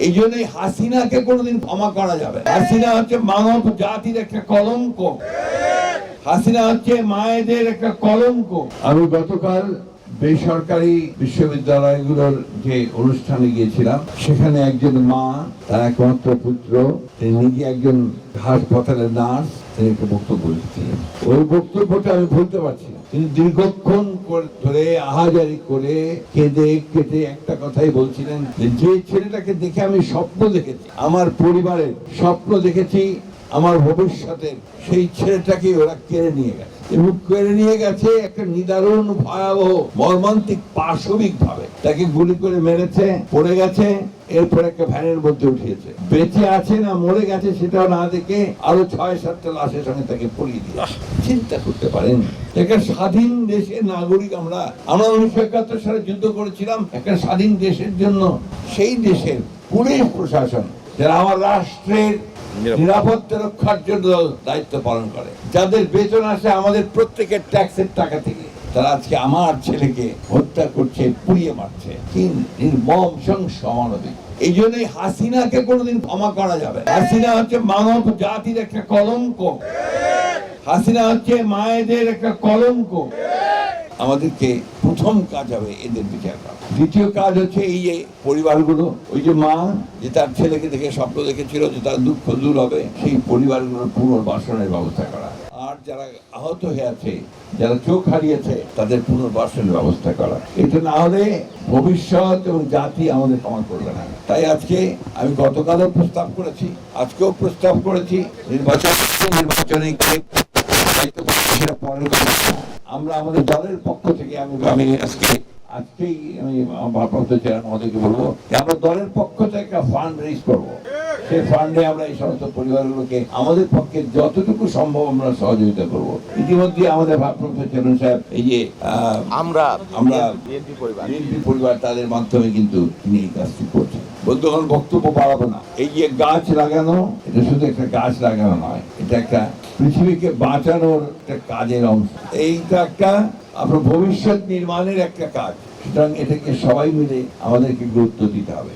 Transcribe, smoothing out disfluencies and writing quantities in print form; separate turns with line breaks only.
এই জন্যই হাসিনাকে কোনোদিন ক্ষমা করা যাবে। হাসিনা হচ্ছে মানব জাতির একটা কলঙ্ক, হাসিনা হচ্ছে মায়েদের একটা কলঙ্ক। আমি গতকাল বেসরকারি বিশ্ববিদ্যালয়গুলোর যে অনুষ্ঠানে গিয়েছিলাম, সেখানে একজন মা, তার একমাত্র পুত্র, তিনি নিজে একজন হাসপাতালের নার্স, তিনি একটা বক্তব্য দিচ্ছিলেন। ওই বক্তব্যটা আমি ভুলতে পারছি না। তিনি দীর্ঘক্ষণ ধরে আহাজারি করে কেঁদে কেটে একটা কথাই বলছিলেন, যে ছেলেটাকে দেখে আমি স্বপ্ন দেখেছি, আমার পরিবারের স্বপ্ন দেখেছি, আমার ভবিষ্যতের সেই ছেলেটাকে ওরা কেড়ে নিয়ে গেছে, এবং কেড়ে নিয়ে গেছে একটা নিদারুণ ভয়াবহ মর্মান্তিক পাশবিক ভাবে। তাকে গুলি করে মেরেছে, পড়ে গেছে, এরপর একটা ভ্যানের মধ্যে উঠিয়েছে। বেঁচে আছে না মরে গেছে সেটাও না দেখে আরো 6-7টা লাশের সঙ্গে তাকে পড়িয়ে দিয়ে। চিন্তা করতে পারেন, একটা স্বাধীন দেশের নাগরিক আমরা 1971 সালে যুদ্ধ করেছিলাম একটা স্বাধীন দেশের জন্য। সেই দেশের পুলিশ প্রশাসন, যারা আমার রাষ্ট্রের নিরাপত্তা রক্ষার জন্য দায়িত্ব পালন করে, যাদের বেতন আসে আমাদের প্রত্যেকের ট্যাক্সের টাকা থেকে, তারা আজকে আমার ছেলেকে হত্যা করছে, পুড়িয়ে মারছে। কি নির্মম অমানবিক। এই জন্যই হাসিনাকে কোনোদিন ক্ষমা করা যাবে। হাসিনা হচ্ছে মানব জাতির একটা কলঙ্ক, হাসিনা হচ্ছে মায়েদের একটা কলঙ্ক। আমাদেরকে প্রথম কাজ হবে এদের বিচার করা। দ্বিতীয় কাজ হচ্ছে এই যে পরিবারগুলো, ওই যে মা যে তার ছেলেকে দেখে স্বপ্ন দেখেছিল যে তার দুঃখ দূর হবে, সেই পরিবারগুলোর পুনর্বাসনের ব্যবস্থা করা। আর যারা আহত হয়ে আছে, যারা চোখ হারিয়েছে, তাদের পুনর্বাসনের ব্যবস্থা করা। এটা না হলে ভবিষ্যৎ এবং জাতি আমাদের ক্ষমা করবে না। তাই আজকে আমি গতকালও প্রস্তাব করেছি, আজকেও প্রস্তাব করেছি, নির্বাচনে সেটা পরের কথা। আমরা আমাদের দলের পক্ষ থেকে আমি আজকেই আমি ভারপ্রাপ্ত চেয়ারম্যান মহোদয়কে বলবো যে আমরা দলের পক্ষ থেকে একটা ফান্ড রেজ করবো। সেই ফান্ডে আমরা এই সমস্ত পরিবারগুলোকে আমাদের পক্ষে যতটুকু সম্ভব আমরা সহযোগিতা করব। ইতিমধ্যে আমাদের ভারপ্রাপ্ত চেয়ারম্যান সাহেব এই যে আমরা বিএনপি পরিবার, তাদের মাধ্যমে কিন্তু তিনি এই কাজটি করছেন। বন্ধুগণ, বক্তব্য বাড়াবো না। এই যে গাছ লাগানো, এটা শুধু একটা গাছ লাগানো নয়, এটা একটা পৃথিবীকে বাঁচানোর একটা কাজের অংশ। এইটা একটা আপনার ভবিষ্যৎ নির্মাণের একটা কাজ। সুতরাং এটাকে সবাই মিলে আমাদেরকে গুরুত্ব দিতে হবে।